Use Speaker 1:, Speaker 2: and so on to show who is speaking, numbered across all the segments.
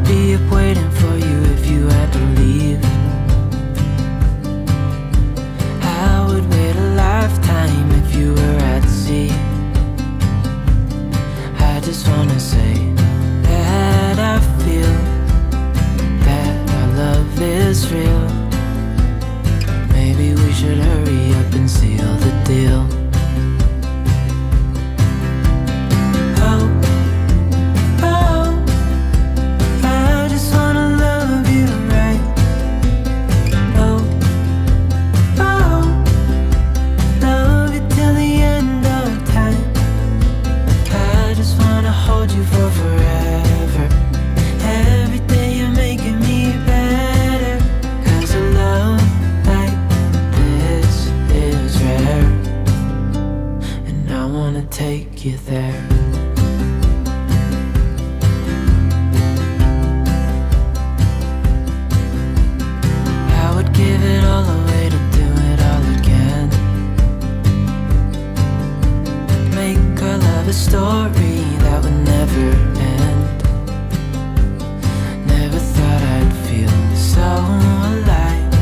Speaker 1: be up waiting for you if you had to leave. I would wait a lifetime if you were at sea. I just wanna say that I feel that our love is real. Maybe we should hurry up and seal the deal. Take you there. I would give it all away to do it all again. Make our love a story that would never end. Never thought I'd feel so alive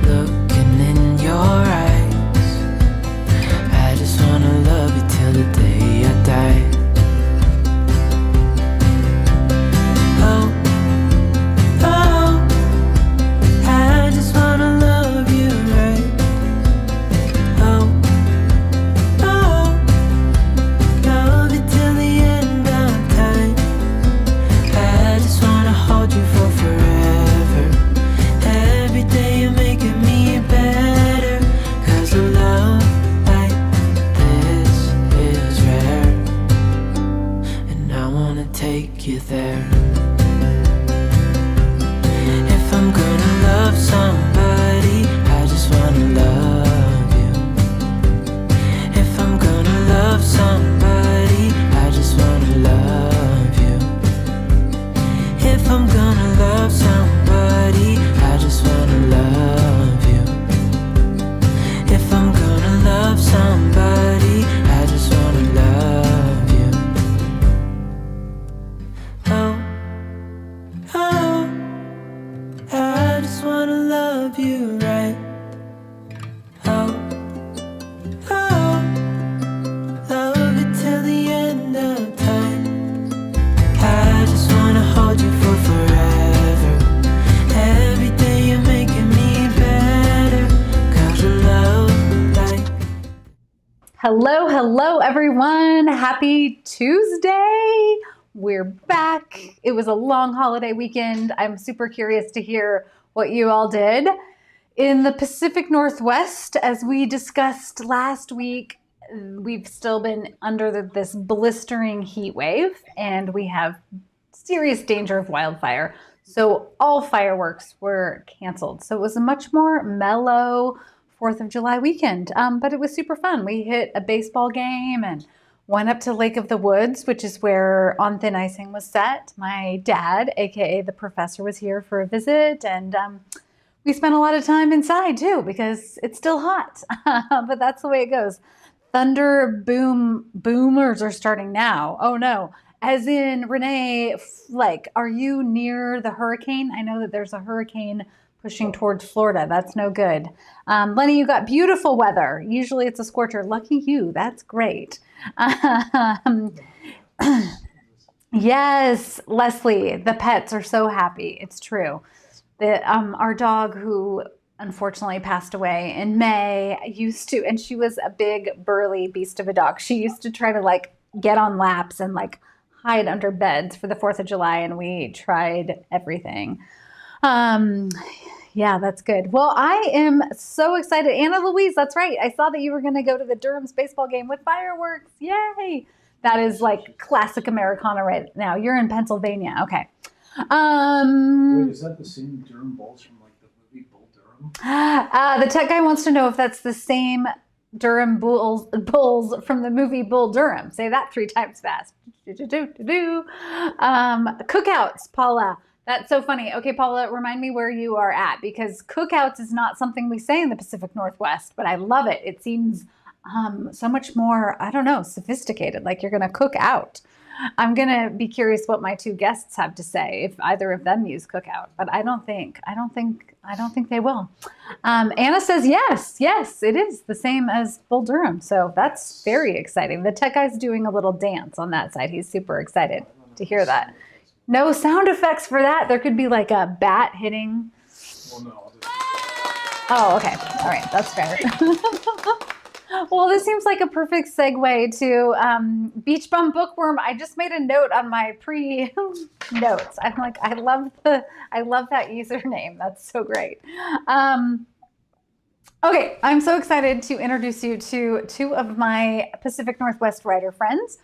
Speaker 1: looking in your eyes. Love you till the day I die. Oh, oh, I just wanna love you right. Oh, oh, love you till the end of time. I just wanna hold you for forever. Every day you're making me better. 'Cause I love take you there. If I'm gonna love somebody, I just wanna love you. If I'm gonna love somebody, I just wanna love you. If I'm gonna love somebody, I just wanna love you. If I'm gonna love somebody, I just wanna love you. I just wanna love you right. Oh, oh, love you till the end of time. I just wanna hold you for forever. Every day you're making me better. 'Cause I love like.
Speaker 2: Hello, hello everyone. Happy Tuesday. We're back. It was a long holiday weekend. I'm super curious to hear what you all did. In the Pacific Northwest, as we discussed last week, we've still been under this blistering heat wave, and we have serious danger of wildfire. So all fireworks were canceled. So it was a much more mellow 4th of July weekend, but it was super fun. We hit a baseball game and went up to Lake of the Woods, which is where On Thin Icing was set. My dad, aka the professor, was here for a visit, and we spent a lot of time inside too because it's still hot. But that's the way it goes. Thunder boomers are starting now. Oh no. As in, Renee, like, are you near the hurricane? I know that there's a hurricane pushing towards Florida. That's no good. Lenny, you got beautiful weather. Usually it's a scorcher. Lucky you. That's great. Yes, Leslie, the pets are so happy. It's true. Our dog, who unfortunately passed away in May, used to, and she was a big burly beast of a dog. She used to try to like get on laps and like hide under beds for the 4th of July, and we tried everything. Yeah, that's good. Well, I am so excited. Anna Louise, that's right. I saw that you were going to go to the Durham's baseball game with fireworks. Yay. That is like classic Americana right now. You're in Pennsylvania. Okay.
Speaker 3: Wait, is that the same Durham Bulls from like the movie Bull Durham?
Speaker 2: The tech guy wants to know if that's the same Durham Bulls from the movie Bull Durham. Say that 3 times fast. Cookouts, Paula. That's so funny. Okay, Paula, remind me where you are at, because cookouts is not something we say in the Pacific Northwest, but I love it. It seems so much more, I don't know, sophisticated, like you're going to cook out. I'm gonna be curious what my two guests have to say if either of them use Cookout, but I don't think they will. Anna says yes, it is the same as Bull Durham, so that's very exciting. The tech guy's doing a little dance on that side. He's super excited to hear that. No sound effects for that. There could be like a bat hitting.
Speaker 3: Well, no.
Speaker 2: Oh, okay. All right, that's fair. Well, this seems like a perfect segue to Beach Bum Bookworm. I just made a note on my pre-notes. I'm like, I love that username. That's so great. Okay, I'm so excited to introduce you to two of my Pacific Northwest writer friends.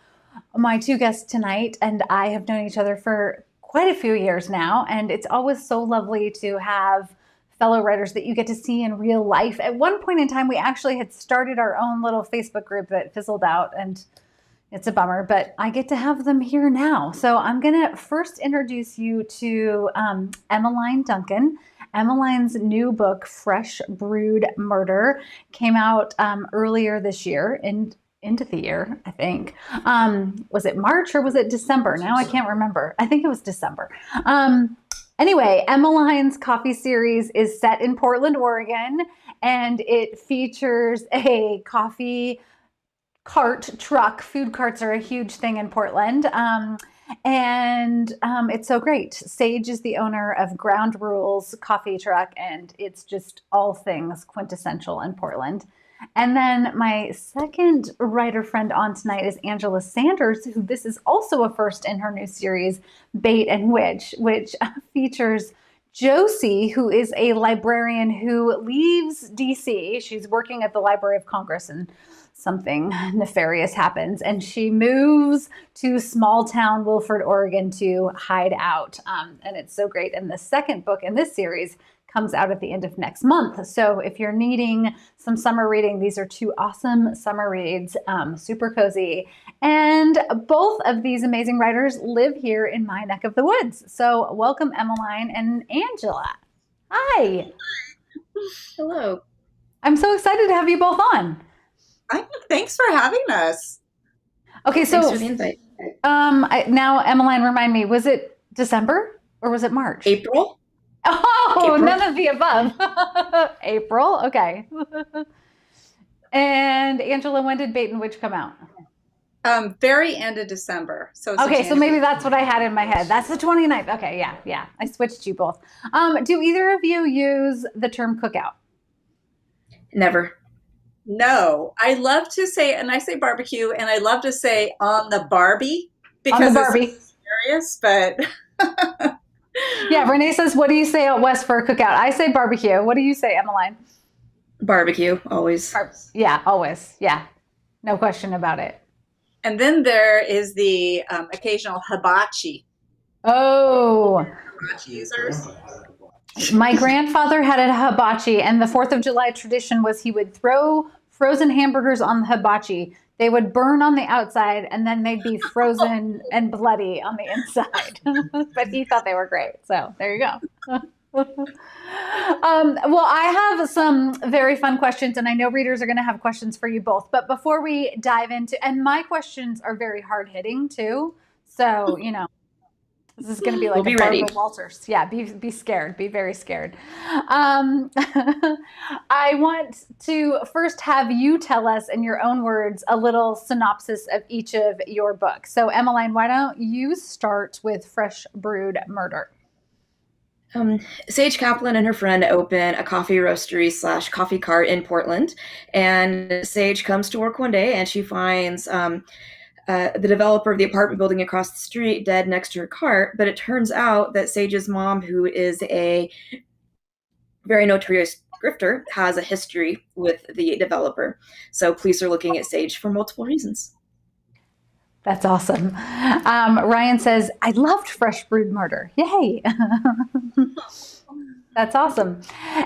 Speaker 2: My two guests tonight and I have known each other for quite a few years now, and it's always so lovely to have fellow writers that you get to see in real life. At one point in time, we actually had started our own little Facebook group that fizzled out, and it's a bummer, but I get to have them here now. So I'm going to first introduce you to Emmaline Duncan. Emmaline's new book, Fresh Brewed Murder, came out earlier this year, into the year, I think. Was it March or was it December? Now I can't remember. I think it was December. Anyway, Emmaline's coffee series is set in Portland, Oregon, and it features a coffee cart truck. Food carts are a huge thing in Portland. It's so great. Sage is the owner of Ground Rules Coffee Truck, and it's just all things quintessential in Portland. And then my second writer friend on tonight is Angela Sanders, who this is also a first in her new series, Bait and Witch, which features Josie, who is a librarian who leaves DC. She's working at the Library of Congress and something nefarious happens, and she moves to small town Wilford, Oregon to hide out. And it's so great. And the second book in this series comes out at the end of next month. So if you're needing some summer reading, these are two awesome summer reads, super cozy. And both of these amazing writers live here in my neck of the woods. So welcome, Emmaline and Angela. Hi.
Speaker 4: Hello.
Speaker 2: I'm so excited to have you both on.
Speaker 4: Thanks for having us.
Speaker 2: Okay, so
Speaker 4: Thanks for the invite.
Speaker 2: now, Emmaline, remind me, was it December or was it March?
Speaker 4: April?
Speaker 2: Oh,
Speaker 4: April.
Speaker 2: None of the above. April, okay. And Angela, when did Bait and Witch come out?
Speaker 4: Very end of December. So
Speaker 2: okay, so maybe that's what I had in my head. That's the 29th. Okay, yeah. I switched you both. Do either of you use the term cookout?
Speaker 4: Never. No, I love to say, and I say barbecue, and I love to say on the Barbie because
Speaker 2: on the Barbie.
Speaker 4: It's serious, but
Speaker 2: yeah, Renee says, what do you say out west for a cookout? I say barbecue. What do you say, Emmaline?
Speaker 4: barbecue, always.
Speaker 2: Yeah, always. Yeah, no question about it.
Speaker 4: And then there is the occasional hibachi.
Speaker 2: Oh.
Speaker 4: Hibachi users.
Speaker 2: My grandfather had a hibachi, and the 4th of July tradition was he would throw frozen hamburgers on the hibachi. They would burn on the outside, and then they'd be frozen and bloody on the inside. But he thought they were great. So there you go. Well, I have some very fun questions, and I know readers are going to have questions for you both. But before we dive into, and my questions are very hard hitting too. So, you know, this is going to be like a Barbara Walters. Yeah, be scared. Be very scared. I want to first have you tell us in your own words a little synopsis of each of your books. So, Emmaline, why don't you start with Fresh Brewed Murder?
Speaker 4: Sage Kaplan and her friend open a coffee roastery / coffee cart in Portland. And Sage comes to work one day and she finds the developer of the apartment building across the street dead next to her cart. But it turns out that Sage's mom, who is a very notorious grifter, has a history with the developer. So police are looking at Sage for multiple reasons.
Speaker 2: That's awesome. Ryan says, I loved Fresh Brewed Murder. Yay. That's awesome.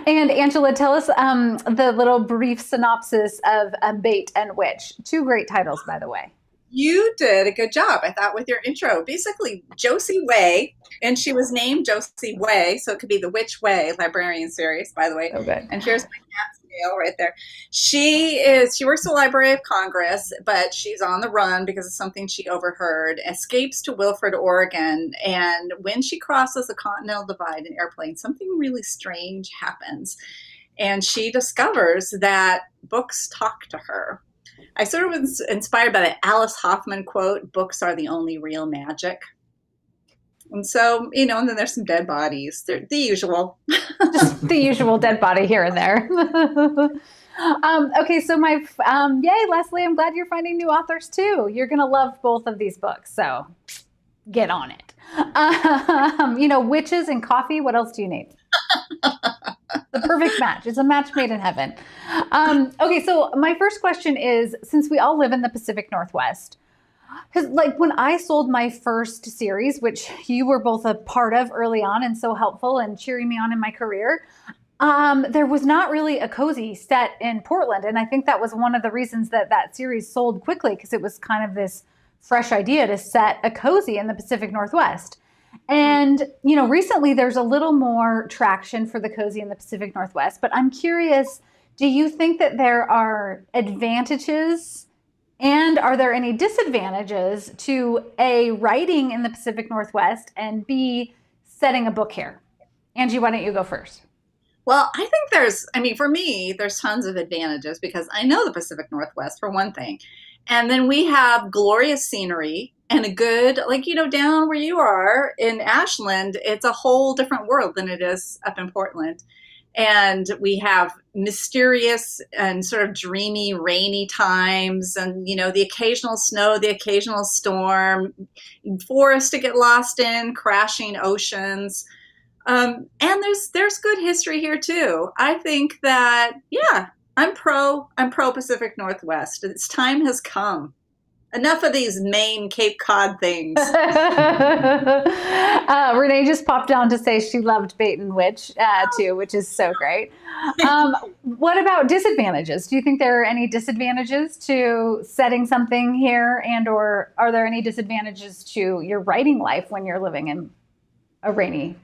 Speaker 2: And Angela, tell us the little brief synopsis of Bait and Witch. 2 great titles, by the way.
Speaker 4: You did a good job, I thought, with your intro. Basically, Josie Way, and she was named Josie Way, so it could be the Which Way librarian series, by the way.
Speaker 2: Oh, good.
Speaker 4: And here's my cat
Speaker 5: Dale right there. She works at the Library of Congress, but she's on the run because of something she overheard, escapes to Wilford, Oregon, and when she crosses the Continental Divide in airplane, something really strange happens. And she discovers that books talk to her. I sort of was inspired by the Alice Hoffman quote, "Books are the only real magic." And so, and then there's some dead bodies. They're the usual.
Speaker 2: Just the usual dead body here and there. Okay, so yay, Leslie, I'm glad you're finding new authors too. You're going to love both of these books, so get on it. Witches and coffee, what else do you need? The perfect match. It's a match made in heaven. Okay, so my first question is, since we all live in the Pacific Northwest, because when I sold my first series, which you were both a part of early on and so helpful and cheering me on in my career, there was not really a cozy set in Portland. And I think that was one of the reasons that series sold quickly, because it was kind of this fresh idea to set a cozy in the Pacific Northwest. And, recently there's a little more traction for the cozy in the Pacific Northwest, but I'm curious, do you think that there are advantages and are there any disadvantages to A, writing in the Pacific Northwest, and B, setting a book here? Angie, why don't you go first?
Speaker 5: Well, I think for me, there's tons of advantages because I know the Pacific Northwest for one thing. And then we have glorious scenery and a good, down where you are in Ashland, it's a whole different world than it is up in Portland. And we have mysterious and sort of dreamy, rainy times and, the occasional snow, the occasional storm, forest to get lost in, crashing oceans. And there's good history here too. I think that, I'm pro Pacific Northwest. Its time has come. Enough of these Maine Cape Cod things.
Speaker 2: Renee just popped on to say she loved Bait and Witch too, which is so great. What about disadvantages? Do you think there are any disadvantages to setting something here, or are there any disadvantages to your writing life when you're living in a rainy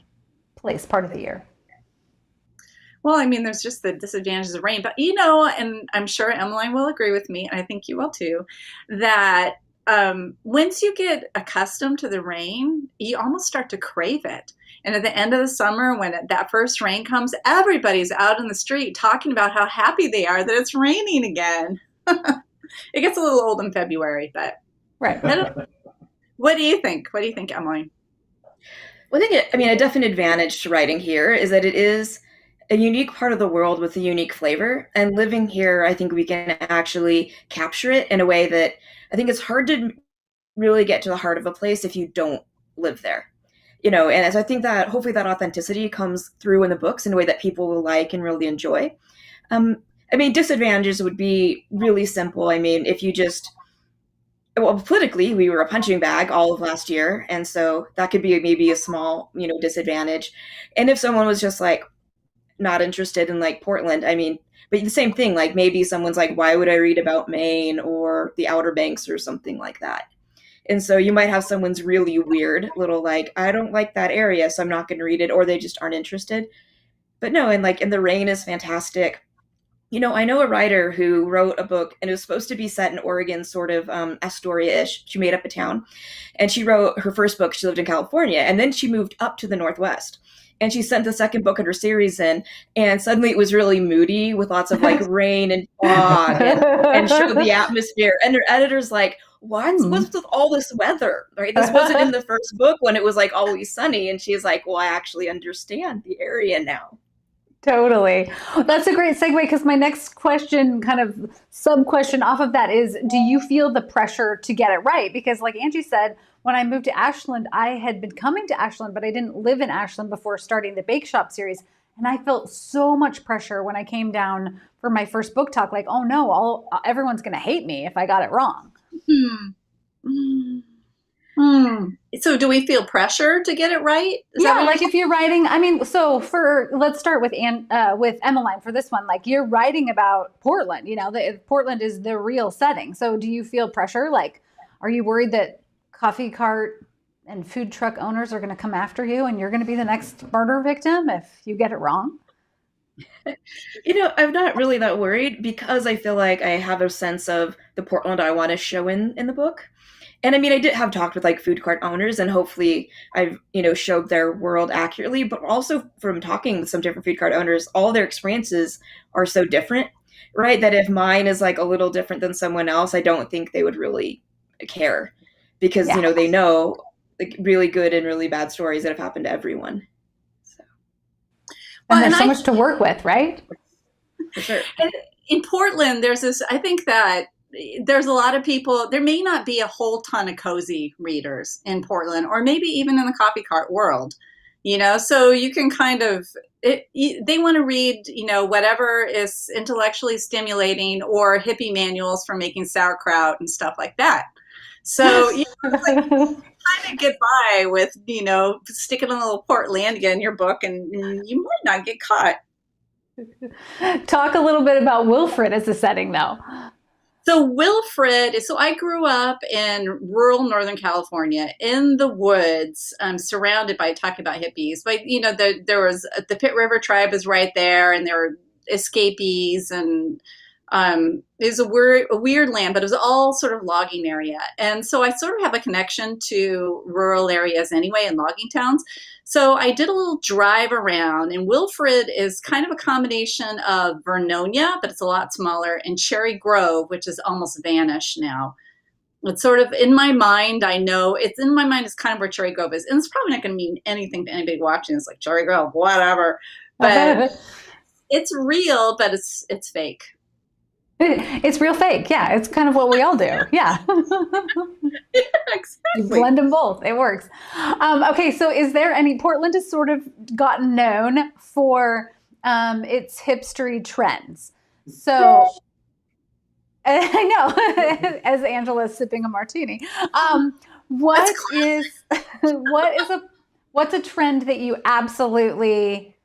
Speaker 2: place part of the year?
Speaker 5: Well, there's just the disadvantages of rain, but and I'm sure Emmaline will agree with me, and I think you will too, that once you get accustomed to the rain, you almost start to crave it. And at the end of the summer, when that first rain comes, everybody's out in the street talking about how happy they are that it's raining again. It gets a little old in February, but
Speaker 2: right.
Speaker 5: What do you think? What do you think, Emmaline?
Speaker 4: Well, I think a definite advantage to writing here is that it is a unique part of the world with a unique flavor. And living here, I think we can actually capture it in a way that I think it's hard to really get to the heart of a place if you don't live there. And as I think that hopefully that authenticity comes through in the books in a way that people will like and really enjoy. Disadvantages would be really simple. If you politically, we were a punching bag all of last year. And so that could be maybe a small, disadvantage. And if someone was just not interested in Portland, but the same thing, maybe someone's why would I read about Maine or the Outer Banks or something like that? And so you might have someone's really weird little I don't like that area, so I'm not going to read it, or they just aren't interested. But no, and the rain is fantastic. I know a writer who wrote a book, and it was supposed to be set in Oregon, sort of Astoria-ish. She made up a town, and she wrote her first book. She lived in California, and then she moved up to the Northwest. And she sent the second book in her series in, and suddenly it was really moody with lots of rain and fog and showed the atmosphere. And her editor's what's with all this weather? Right? This wasn't in the first book when it was always sunny. And she's well, I actually understand the area now.
Speaker 2: Totally. That's a great segue, because my next question, kind of sub question off of that, is, do you feel the pressure to get it right? Because like Angie said, when I moved to Ashland, I had been coming to Ashland, but I didn't live in Ashland before starting the BAKESHOP series. And I felt so much pressure when I came down for my first book talk, oh no, everyone's going to hate me if I got it wrong.
Speaker 5: So do we feel pressure to get it right?
Speaker 2: If you're writing, let's start with Emmaline for this one. You're writing about Portland, Portland is the real setting. So do you feel pressure? Are you worried that coffee cart and food truck owners are going to come after you and you're going to be the next murder victim if you get it wrong?
Speaker 4: I'm not really that worried because I feel like I have a sense of the Portland I want to show in the book. And I mean, I did have talked with like food cart owners, and hopefully I've, showed their world accurately, but also from talking with some different food cart owners, all their experiences are so different, right? That if mine is like a little different than someone else, I don't think they would really care because,
Speaker 2: Yeah.
Speaker 4: they know like really good and really bad stories that have happened to everyone. So,
Speaker 2: And
Speaker 5: Well,
Speaker 2: there's
Speaker 5: and
Speaker 2: so
Speaker 5: I
Speaker 2: much to work with, right?
Speaker 4: for sure.
Speaker 5: And in Portland, there's this, I think that there's a lot of people, there may not be a whole ton of cozy readers in Portland, or maybe even in the coffee cart world, so you can kind of, they want to read, whatever is intellectually stimulating or hippie manuals for making sauerkraut and stuff like that. So, like, kind of get by with, sticking a little Portlandia in your book and you might not get caught.
Speaker 2: Talk a little bit about Wilfred as a setting, though.
Speaker 5: So so I grew up in rural Northern California in the woods, surrounded by, talking about hippies, but there was the Pitt River tribe is right there, and there were escapees, and it was a weird land, but it was all sort of logging area. And so I sort of have a connection to rural areas anyway, and logging towns. So I did a little drive around, and Wilfred is kind of a combination of Vernonia, but it's a lot smaller, and Cherry Grove, which is almost vanished now. It's sort of in my mind, I know it's in my mind, is kind of where Cherry Grove is. And it's probably not going to mean anything to anybody watching. It's like Cherry Grove, whatever. But it's real, but it's fake.
Speaker 2: It's real fake. Yeah, it's kind of what we all do. Yeah.
Speaker 5: Exactly.
Speaker 2: You blend them both. It works. Okay, so is there any, Portland has sort of gotten known for its hipstery trends. So I know, as Angela's sipping a martini. What's a trend that you absolutely,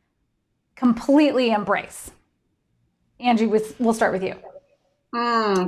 Speaker 2: completely embrace? Angie, we'll start with you.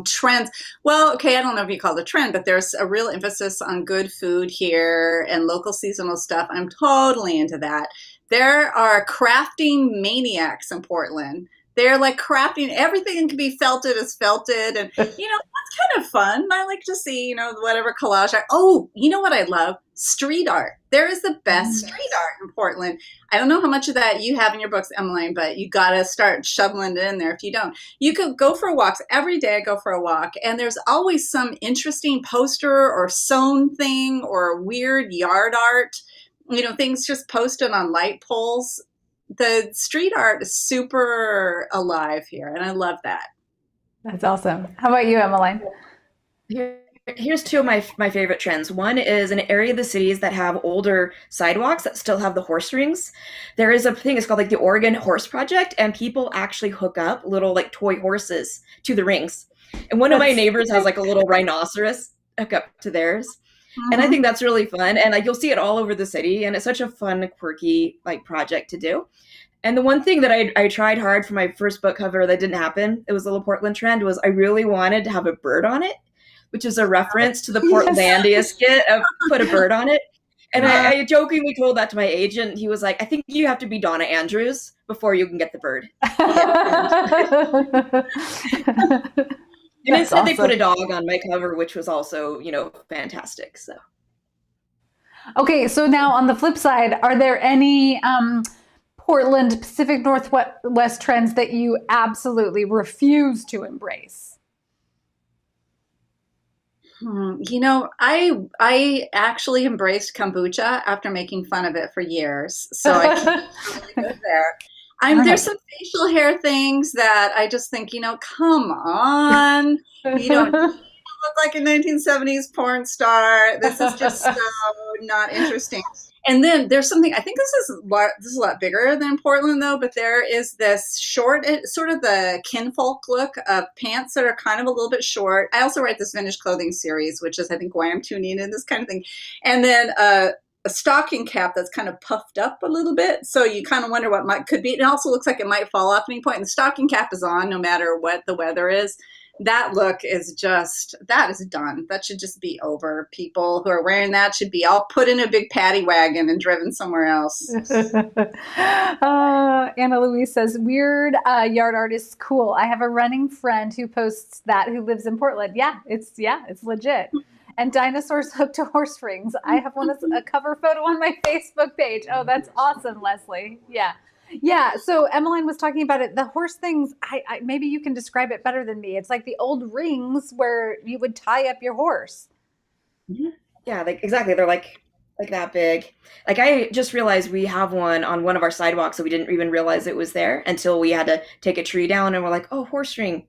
Speaker 5: Trends. Well, okay, I don't know if you call it a trend, but there's a real emphasis on good food here and local seasonal stuff. I'm totally into that. There are crafting maniacs in Portland. They're like crafting, everything can be felted is felted. And, that's kind of fun. I like to see, whatever collage. Oh, you know what I love? Street art. There is the best street art in Portland. I don't know how much of that you have in your books, Emmaline, but you got to start shoveling it in there if you don't. You could go for walks. Every day I go for a walk, and there's always some interesting poster or sewn thing or weird yard art, things just posted on light poles. The street art is super alive here, and I love that.
Speaker 2: That's awesome. How about you, Emmaline?
Speaker 4: Here's two of my favorite trends. One is an area of the cities that have older sidewalks that still have the horse rings. There is a thing, it's called like the Oregon Horse Project, and people actually hook up little like toy horses to the rings. And one of my neighbors has like a little rhinoceros hook up to theirs. Mm-hmm. And I think that's really fun. And like you'll see it all over the city, and it's such a fun, quirky like project to do. And the one thing that I tried hard for my first book cover that didn't happen, it was a little Portland trend, was I really wanted to have a bird on it, which is a reference to the Portlandia skit of put a bird on it. And I jokingly told that to my agent. He was like, I think you have to be Donna Andrews before you can get the bird. And instead they put a dog on my cover, which was also, fantastic. So.
Speaker 2: Okay, so now on the flip side, are there any Portland, Pacific Northwest trends that you absolutely refuse to embrace?
Speaker 5: I actually embraced kombucha after making fun of it for years. So I can't really go there. There's some facial hair things that I just think, come on. You don't look like a 1970s porn star. This is just so not interesting. And then there's something, I think this is a lot bigger than Portland though, but there is this short, sort of the kinfolk look of pants that are kind of a little bit short. I also write this vintage clothing series, which is I think why I'm tuning in this kind of thing. And then a stocking cap that's kind of puffed up a little bit. So you kind of wonder what could be. It also looks like it might fall off at any point. And the stocking cap is on no matter what the weather is. that look is that is done. That should just be over. People who are wearing that should be all put in a big paddy wagon and driven somewhere else.
Speaker 2: Anna Louise says, weird yard art is cool. I have a running friend who posts that who lives in Portland. Yeah, it's legit. And dinosaurs hooked to horse rings. I have one as a cover photo on my Facebook page. Oh, that's awesome, Leslie. Yeah. Yeah. So Emmeline was talking about it. The horse things, I maybe you can describe it better than me. It's like the old rings where you would tie up your horse.
Speaker 4: Yeah, like exactly. They're like that big. Like I just realized we have one on one of our sidewalks, so we didn't even realize it was there until we had to take a tree down, and we're like, oh, horse ring.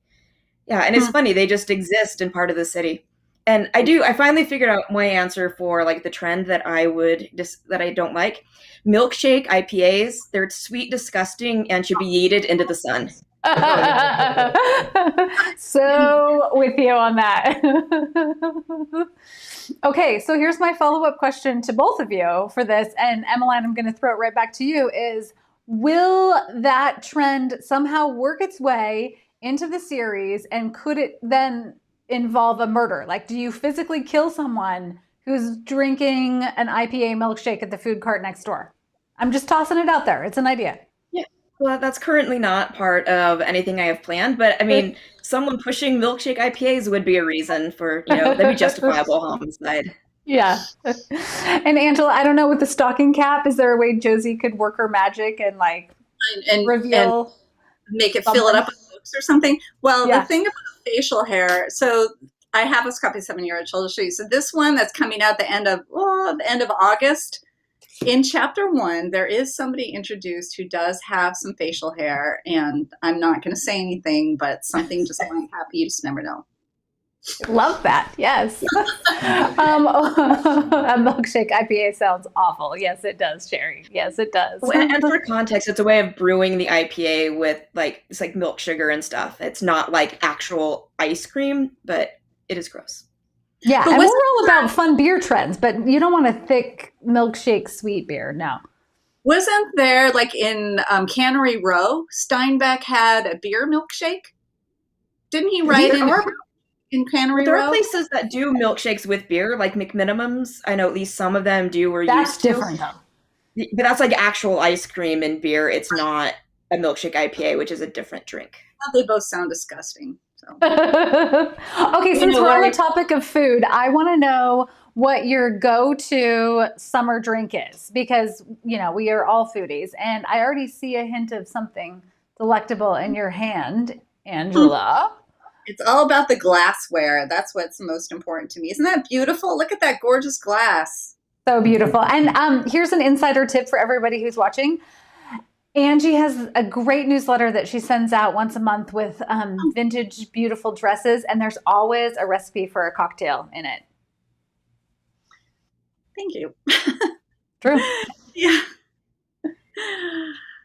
Speaker 4: Yeah, and it's funny, they just exist in part of the city. And I finally figured out my answer for like the trend that I don't like. Milkshake IPAs, they're sweet, disgusting, and should be yeeted into the sun.
Speaker 2: So with you on that. Okay, so here's my follow-up question to both of you for this. And Emmeline, I'm going to throw it right back to you is, will that trend somehow work its way into the series, and could it then involve a murder? Like, do you physically kill someone who's drinking an IPA milkshake at the food cart next door? I'm just tossing it out there. It's an idea.
Speaker 4: Yeah. Well, that's currently not part of anything I have planned, but I mean, someone pushing milkshake IPAs would be a reason for, that'd be justifiable homicide.
Speaker 2: Yeah. And Angela, I don't know, with the stocking cap, is there a way Josie could work her magic and reveal?
Speaker 5: And make it fill it up with books or something? Well, The thing about facial hair, so I have a copy of 7-Year-Old Child to show you. So this one that's coming out the end of August. In chapter 1, there is somebody introduced who does have some facial hair, and I'm not going to say anything, but something just might happen. You just never know.
Speaker 2: Love that. Yes. A milkshake IPA sounds awful. Yes, it does, Sherry. Yes, it does.
Speaker 4: And for context, it's a way of brewing the IPA with it's like milk sugar and stuff. It's not like actual ice cream, but it is gross.
Speaker 2: Yeah, and we're all about fun beer trends, but you don't want a thick milkshake sweet beer. No.
Speaker 5: Wasn't there, like in Cannery Row, Steinbeck had a beer milkshake? Didn't he write in Cannery Row?
Speaker 4: There are places that do milkshakes with beer, like McMinimum's. I know at least some of them do or
Speaker 2: that's
Speaker 4: used to.
Speaker 2: That's different, though.
Speaker 4: But that's like actual ice cream and beer. It's not a milkshake IPA, which is a different drink.
Speaker 5: Well, they both sound disgusting. So.
Speaker 2: Okay, since we're on the topic of food, I want to know what your go-to summer drink is, because, we are all foodies, and I already see a hint of something delectable in your hand, Angela.
Speaker 5: It's all about the glassware. That's what's most important to me. Isn't that beautiful? Look at that gorgeous glass.
Speaker 2: So beautiful. And here's an insider tip for everybody who's watching. Angie has a great newsletter that she sends out once a month with vintage, beautiful dresses, and there's always a recipe for a cocktail in it.
Speaker 5: Thank you.
Speaker 2: True.
Speaker 5: Yeah.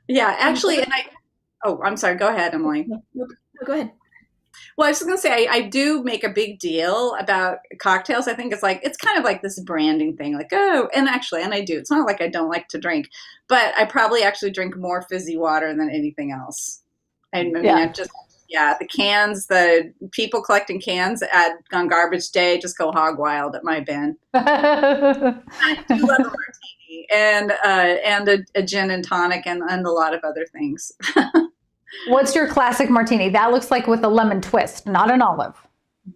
Speaker 5: Yeah, actually, I'm sorry. Go ahead, Emily.
Speaker 4: No, go ahead.
Speaker 5: Well, I was just going to say, I do make a big deal about cocktails. I think it's kind of like this branding thing, like, and I do. It's not like I don't like to drink, but I probably actually drink more fizzy water than anything else. The cans, the people collecting cans on garbage day just go hog wild at my bin. I do love a martini and a gin and tonic and a lot of other things.
Speaker 2: What's your classic martini? That looks like with a lemon twist, not an olive.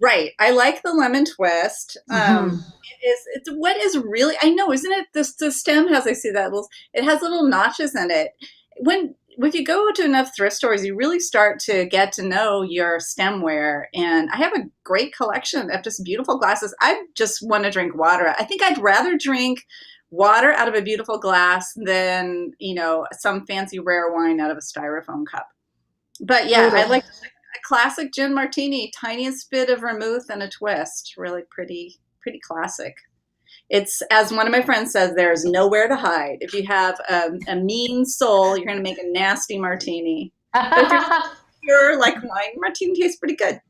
Speaker 5: Right. I like the lemon twist. It's what is really, I know, isn't it? The stem has, I see that, it has little notches in it. If you go to enough thrift stores, you really start to get to know your stemware. And I have a great collection of just beautiful glasses. I just want to drink water. I think I'd rather drink water out of a beautiful glass than, some fancy rare wine out of a styrofoam cup. But yeah, I like a classic gin martini, tiniest bit of vermouth and a twist. Really pretty classic. It's, as one of my friends says, there's nowhere to hide. If you have a mean soul, you're going to make a nasty martini. But if you're like mine, martini tastes pretty good.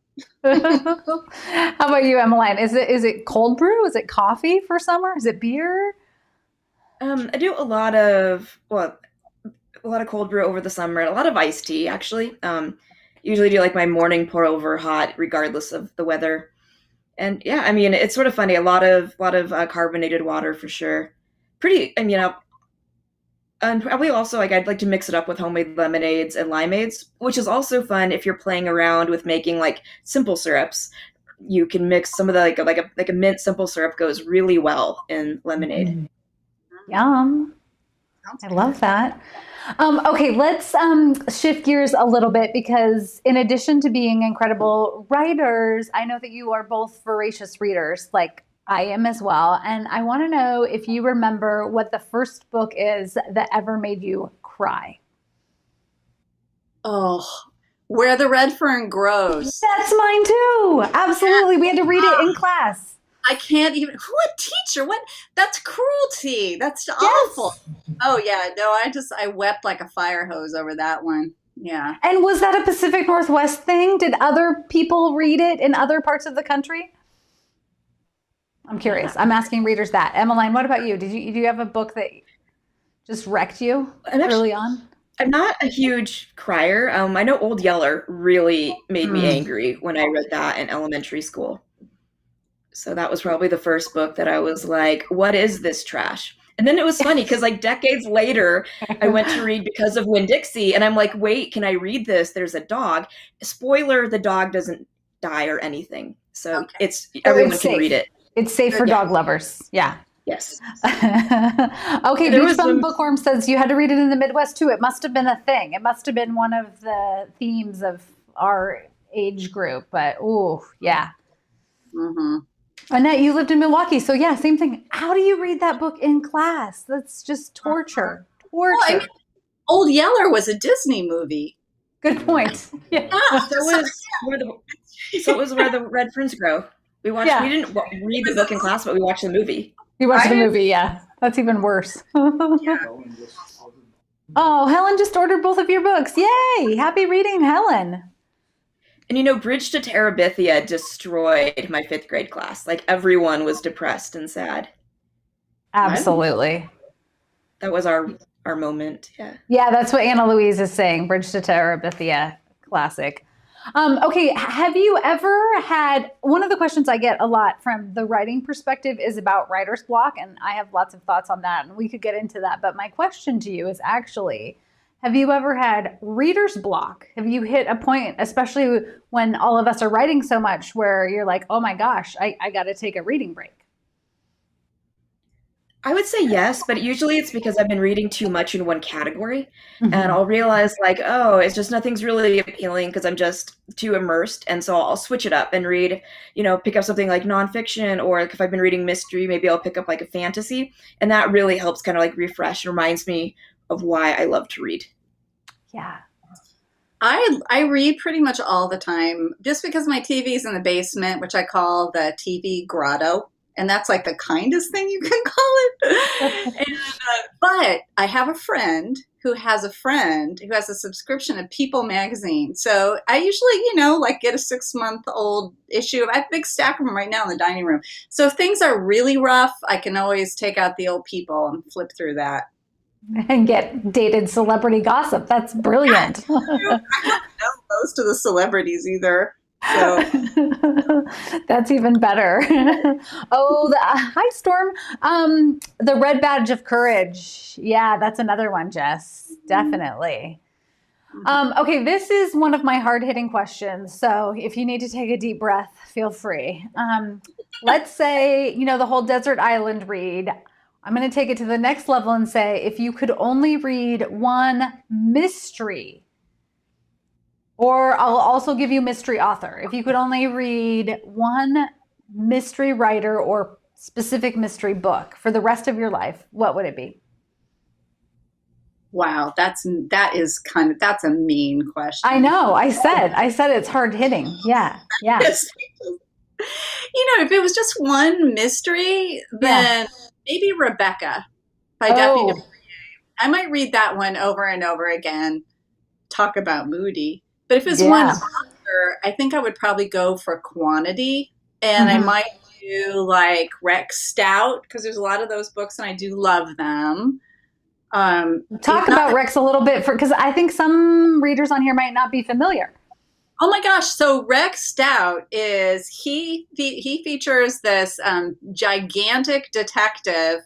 Speaker 2: How about you, Emmeline? Is it cold brew? Is it coffee for summer? Is it beer?
Speaker 4: I do a lot of cold brew over the summer, a lot of iced tea, actually. Usually do like my morning pour over hot, regardless of the weather. And yeah, I mean, it's sort of funny. A lot of carbonated water for sure. Pretty, I mean, and probably also like I'd like to mix it up with homemade lemonades and limeades, which is also fun if you're playing around with making like simple syrups. You can mix some of the like a mint simple syrup goes really well in lemonade.
Speaker 2: Yum. I love that. Okay, let's shift gears a little bit because in addition to being incredible writers, I know that you are both voracious readers, like I am as well. And I want to know if you remember what the first book is that ever made you cry.
Speaker 5: Oh, Where the Red Fern Grows.
Speaker 2: That's mine too. Absolutely. We had to read it in class.
Speaker 5: I can't even. What teacher? What? That's cruelty. That's awful. Oh yeah, no. I wept like a fire hose over that one. Yeah.
Speaker 2: And was that a Pacific Northwest thing? Did other people read it in other parts of the country? I'm curious. I'm asking readers that. Emmaline, what about you? Do you have a book that just wrecked you early on?
Speaker 4: I'm not a huge crier. I know Old Yeller really made me angry when I read that in elementary school. So that was probably the first book that I was like, what is this trash? And then it was funny because like decades later, I went to read Because of Winn-Dixie and I'm like, wait, can I read this? There's a dog. Spoiler, the dog doesn't die or anything. So everyone can read it.
Speaker 2: It's safe for dog lovers. Yeah.
Speaker 4: Yes.
Speaker 2: Okay, Beach Bum Bookworm says you had to read it in the Midwest too. It must have been a thing. It must have been one of the themes of our age group. But yeah.
Speaker 5: Mm-hmm.
Speaker 2: Annette, you lived in Milwaukee, so yeah, same thing. How do you read that book in class? That's just torture. Torture.
Speaker 5: Well, I mean, Old Yeller was a Disney movie.
Speaker 2: Good point. Yeah.
Speaker 4: So it was Where the Red Ferns Grow. We didn't read the book in class, but we watched the movie.
Speaker 2: You watched the movie, yeah. That's even worse. Oh, Helen just ordered both of your books. Yay! Happy reading, Helen.
Speaker 4: And Bridge to Terabithia destroyed my 5th grade class. Like everyone was depressed and sad.
Speaker 2: Absolutely.
Speaker 4: That was our moment. Yeah.
Speaker 2: Yeah, that's what Anna Louise is saying. Bridge to Terabithia, classic. Okay, have you ever had, one of the questions I get a lot from the writing perspective is about writer's block, and I have lots of thoughts on that, and we could get into that. But my question to you is actually, have you ever had reader's block? Have you hit a point, especially when all of us are writing so much, where you're like, oh my gosh, I got to take a reading break?
Speaker 4: I would say yes, but usually it's because I've been reading too much in one category and I'll realize like, oh, it's just nothing's really appealing because I'm just too immersed. And so I'll switch it up and read, pick up something like nonfiction, or like if I've been reading mystery, maybe I'll pick up like a fantasy. And that really helps kind of like refresh, reminds me of why I love to read.
Speaker 2: Yeah.
Speaker 5: I read pretty much all the time just because my TV's in the basement, which I call the TV grotto. And that's like the kindest thing you can call it. But I have a friend who has a subscription of People magazine. So I usually, like get a 6-month-old issue. I have a big stack of them right now in the dining room. So if things are really rough, I can always take out the old People and flip through that.
Speaker 2: And get dated celebrity gossip. That's brilliant.
Speaker 5: I don't know most of the celebrities either. So
Speaker 2: that's even better. Hi Storm. The Red Badge of Courage. Yeah, that's another one, Jess. Definitely. Okay, this is one of my hard-hitting questions. So if you need to take a deep breath, feel free. Let's say, the whole desert island read. I'm going to take it to the next level and say, if you could only read one mystery, or I'll also give you mystery author. If you could only read one mystery writer or specific mystery book for the rest of your life, what would it be?
Speaker 5: Wow, that's a mean question.
Speaker 2: I know. I said it's hard hitting. Yeah. Yeah.
Speaker 5: If it was just one mystery, then maybe Rebecca by Daphne du Maurier. I might read that one over and over again. Talk about moody. But if it's one author, I think I would probably go for quantity. And I might do like Rex Stout, because there's a lot of those books and I do love them.
Speaker 2: Talk about Rex a little bit, because I think some readers on here might not be familiar.
Speaker 5: Oh my gosh! So Rex Stout is he features this gigantic detective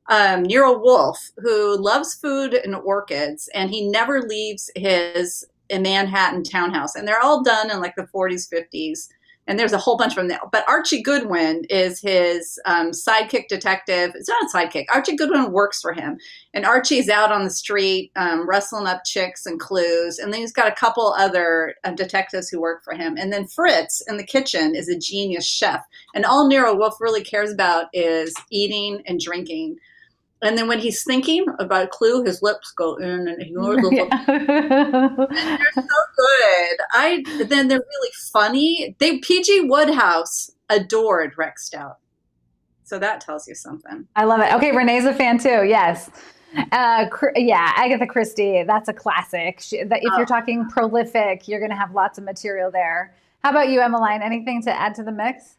Speaker 5: Nero Wolfe, who loves food and orchids, and he never leaves his Manhattan townhouse. And they're all done in like the 40s, 50s. And there's a whole bunch of them now. But Archie Goodwin is his sidekick detective. It's not a sidekick. Archie Goodwin works for him. And Archie's out on the street wrestling up chicks and clues. And then he's got a couple other detectives who work for him. And then Fritz in the kitchen is a genius chef. And all Nero Wolfe really cares about is eating and drinking. And then when he's thinking about a clue, his lips go in and he goes,
Speaker 2: Yeah.
Speaker 5: they're so good. Then they're really funny. PG Woodhouse adored Rex Stout. So that tells you something.
Speaker 2: I love it. Okay, Renee's a fan too. Yes. Yeah, Agatha Christie. That's a classic. If you're talking prolific, you're going to have lots of material there. How about you, Emmaline? Anything to add to the mix?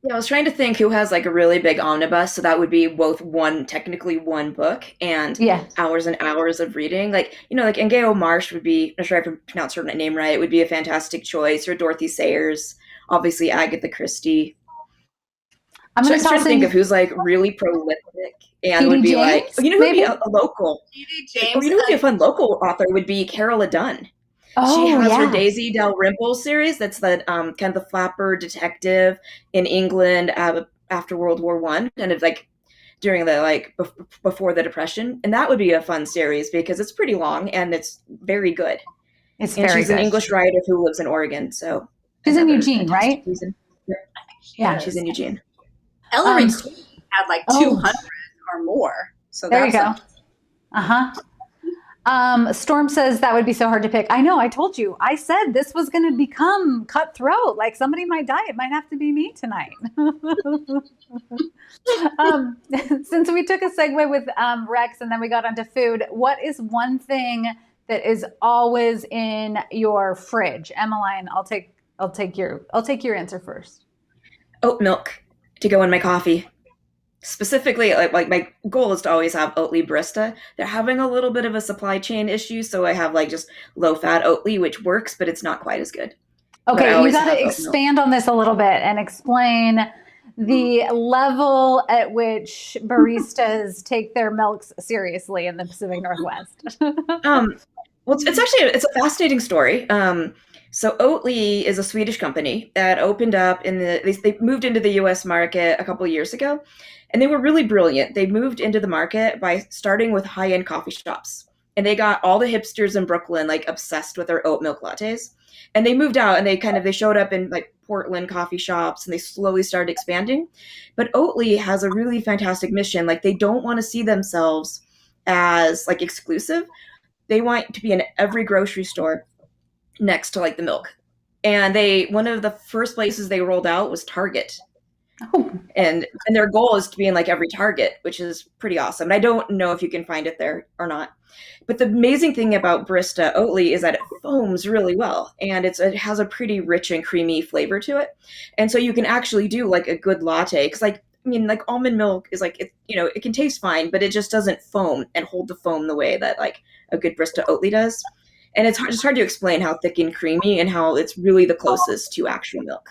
Speaker 4: Yeah, I was trying to think who has like a really big omnibus, so that would be both technically one book and
Speaker 2: Yeah.
Speaker 4: hours and hours of reading. Like, like Ngeo Marsh would be, I'm not sure if I pronounced her name right, would be a fantastic choice, or Dorothy Sayers, obviously Agatha Christie.
Speaker 2: I'm
Speaker 4: So
Speaker 2: going
Speaker 4: I'm
Speaker 2: to
Speaker 4: trying
Speaker 2: toss
Speaker 4: to think
Speaker 2: in
Speaker 4: of who's like really prolific and
Speaker 2: T.D.
Speaker 4: would be
Speaker 2: James,
Speaker 4: like, who'd
Speaker 2: maybe?
Speaker 4: be a local,
Speaker 5: T.D.
Speaker 4: or
Speaker 5: James.
Speaker 4: who'd be a fun local author would be Carola Dunn.
Speaker 2: Oh,
Speaker 4: She has her
Speaker 2: yeah.
Speaker 4: Daisy Dalrymple series. That's the kind of the flapper detective in England after World War One, kind of like during the before the Depression. And that would be a fun series because it's pretty long and it's very good.
Speaker 2: It's
Speaker 4: And
Speaker 2: very
Speaker 4: she's
Speaker 2: good.
Speaker 4: an English writer who lives in Oregon. So
Speaker 2: She's in
Speaker 4: another
Speaker 2: Eugene,
Speaker 4: fantastic
Speaker 2: right?
Speaker 4: reason.
Speaker 2: Yeah.
Speaker 4: She's in Eugene.
Speaker 5: Ellery had like 200 or more. So
Speaker 2: There you
Speaker 5: that's
Speaker 2: go. Storm says that would be so hard to pick. I know. I told you. I said this was going to become cutthroat. Like somebody might die. It might have to be me tonight. Since we took a segue with Rex and then we got onto food, what is one thing that is always in your fridge? Emmaline, I'll take your answer first.
Speaker 4: Oat milk to go in my coffee. Specifically, like my goal is to always have Oatly Barista. They're having a little bit of a supply chain issue, so I have like just low-fat Oatly, which works, but it's not quite as good.
Speaker 2: Okay, you
Speaker 4: always
Speaker 2: got
Speaker 4: have
Speaker 2: to
Speaker 4: oat
Speaker 2: expand on this a little bit and explain the level at which baristas take their milks seriously in the Pacific Northwest.
Speaker 4: Well, it's a fascinating story. So Oatly is a Swedish company that opened up they moved into the U.S. market a couple of years ago, and they were really brilliant. They moved into the market by starting with high-end coffee shops, and they got all the hipsters in Brooklyn like obsessed with their oat milk lattes. And they moved out, and they showed up in like Portland coffee shops, and they slowly started expanding. But Oatly has a really fantastic mission. Like they don't want to see themselves as like exclusive. They want to be in every grocery store next to like the milk. And one of the first places they rolled out was Target.
Speaker 2: Oh.
Speaker 4: And their goal is to be in like every Target, which is pretty awesome. And I don't know if you can find it there or not. But the amazing thing about Barista Oatly is that it foams really well, and it has a pretty rich and creamy flavor to it. And so you can actually do like a good latte, because like almond milk is like it can taste fine, but it just doesn't foam and hold the foam the way that like a good Barista Oatly does. And it's hard to explain how thick and creamy and how it's really the closest to actual milk.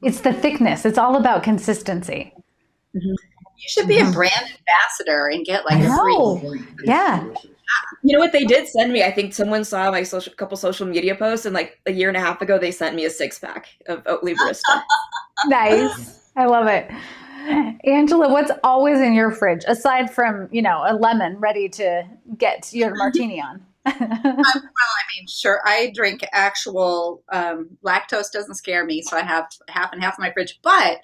Speaker 2: It's the thickness. It's all about consistency.
Speaker 5: You should be a brand ambassador and get like a free.
Speaker 2: Yeah.
Speaker 4: You know what they did send me? I think someone saw my couple social media posts, and like a year and a half ago, they sent me a 6-pack of Oatly Barista.
Speaker 2: Nice. I love it. Angela, what's always in your fridge aside from, a lemon ready to get your martini on?
Speaker 5: Sure. I drink actual lactose doesn't scare me, so I have half and half in my fridge. But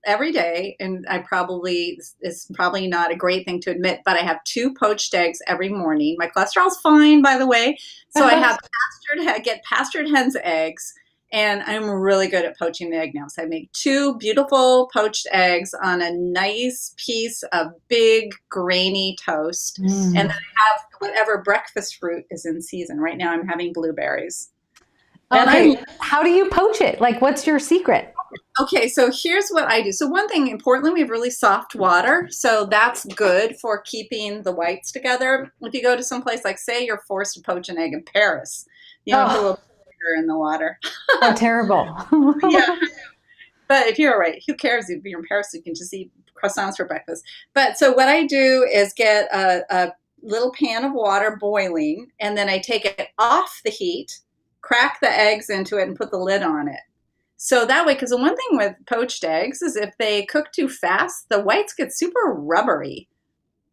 Speaker 5: every day, and it's probably not a great thing to admit, but I have 2 poached eggs every morning. My cholesterol's fine, by the way. So I get pastured hen's eggs, and I'm really good at poaching the egg now. So I make 2 beautiful poached eggs on a nice piece of big grainy toast. And then I have whatever breakfast fruit is in season. Right now I'm having blueberries.
Speaker 2: Okay. How do you poach it? Like, what's your secret?
Speaker 5: Okay, so here's what I do. So one thing in Portland, we have really soft water. So that's good for keeping the whites together. If you go to some place like, say, you're forced to poach an egg in Paris, who will sugar in the water.
Speaker 2: Oh, terrible.
Speaker 5: Yeah. But if you're right, who cares if you're in Paris? You can just eat croissants for breakfast. But so what I do is get a little pan of water boiling, and then I take it off the heat, crack the eggs into it, and put the lid on it. So that way, because the one thing with poached eggs is if they cook too fast, the whites get super rubbery.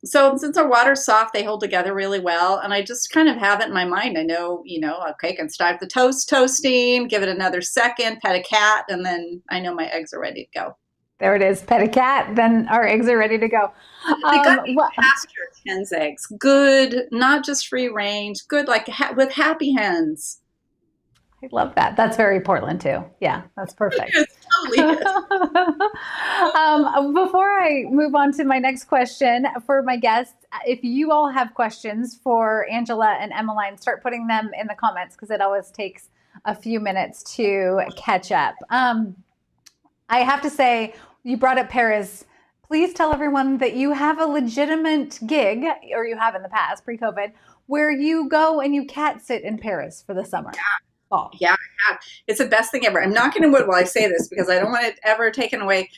Speaker 5: So since our water's soft, they hold together really well. And I just kind of have it in my mind. I know, okay, I can start the toasting, give it another second, pet a cat, and then I know my eggs are ready to go.
Speaker 2: There it is. Pet a cat, then our eggs are ready to go.
Speaker 5: They got pasture hens eggs. Good, not just free range. Good, like with happy hens.
Speaker 2: I love that. That's very Portland too. Yeah, that's perfect.
Speaker 5: It totally is.
Speaker 2: Before I move on to my next question for my guests, if you all have questions for Angela and Emmaline, start putting them in the comments because it always takes a few minutes to catch up. I have to say, you brought up Paris. Please tell everyone that you have a legitimate gig, or you have in the past, pre-COVID, where you go and you cat sit in Paris for the summer.
Speaker 5: Oh. Yeah, I have. It's the best thing ever. I'm knocking on wood while I say this because I don't want it ever taken away.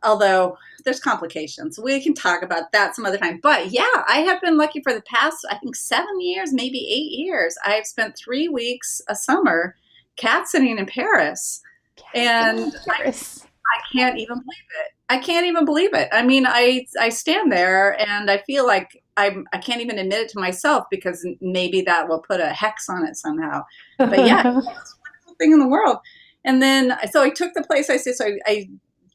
Speaker 5: Although there's complications. We can talk about that some other time. But yeah, I have been lucky for the past, I think 7 years, maybe 8 years. I've spent 3 weeks a summer cat sitting in Paris. And I can't even believe it. I can't even believe it. I mean, I stand there and I feel like I can't even admit it to myself because maybe that will put a hex on it somehow. But yeah, it's the most wonderful thing in the world. And then, so I took the place I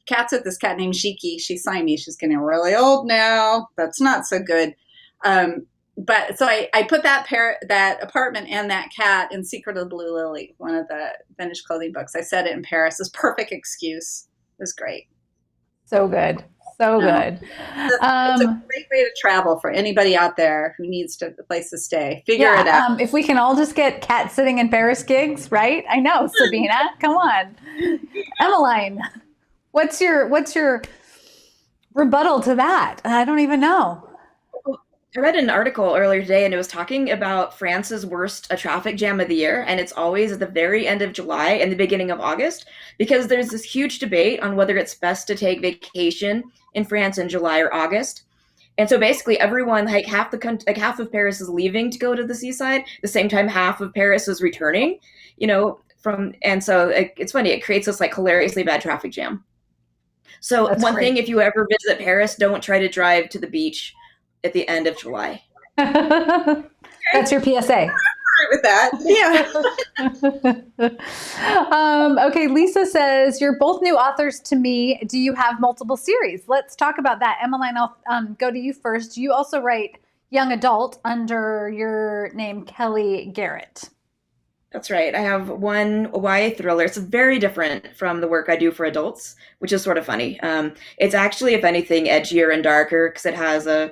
Speaker 5: cat sit this cat named Shiki. She's Siamese. She's getting really old now. That's not so good. But so I put that apartment and that cat in Secret of the Blue Lily, one of the vintage clothing books. I said it in Paris. This perfect excuse. It was great.
Speaker 2: So good. So good.
Speaker 5: It's a great way to travel for anybody out there who needs a place to stay. Figure it out.
Speaker 2: If we can all just get cat sitting in Paris gigs, right? I know, Sabina. Come on. Emmaline, what's your rebuttal to that? I don't even know.
Speaker 4: I read an article earlier today and it was talking about France's worst traffic jam of the year. And it's always at the very end of July and the beginning of August, because there's this huge debate on whether it's best to take vacation in France in July or August. And so basically everyone, like half of Paris is leaving to go to the seaside, the same time half of Paris is returning, and so it's funny, it creates this like hilariously bad traffic jam. So that's one thing, if you ever visit Paris, don't try to drive to the beach at the end of July.
Speaker 2: That's your PSA.
Speaker 5: With that.
Speaker 2: Yeah. Okay. Lisa says, you're both new authors to me. Do you have multiple series? Let's talk about that. Emmaline, I'll go to you first. You also write young adult under your name, Kelly Garrett.
Speaker 4: That's right. I have one YA thriller. It's very different from the work I do for adults, which is sort of funny. It's actually, if anything, edgier and darker because it has an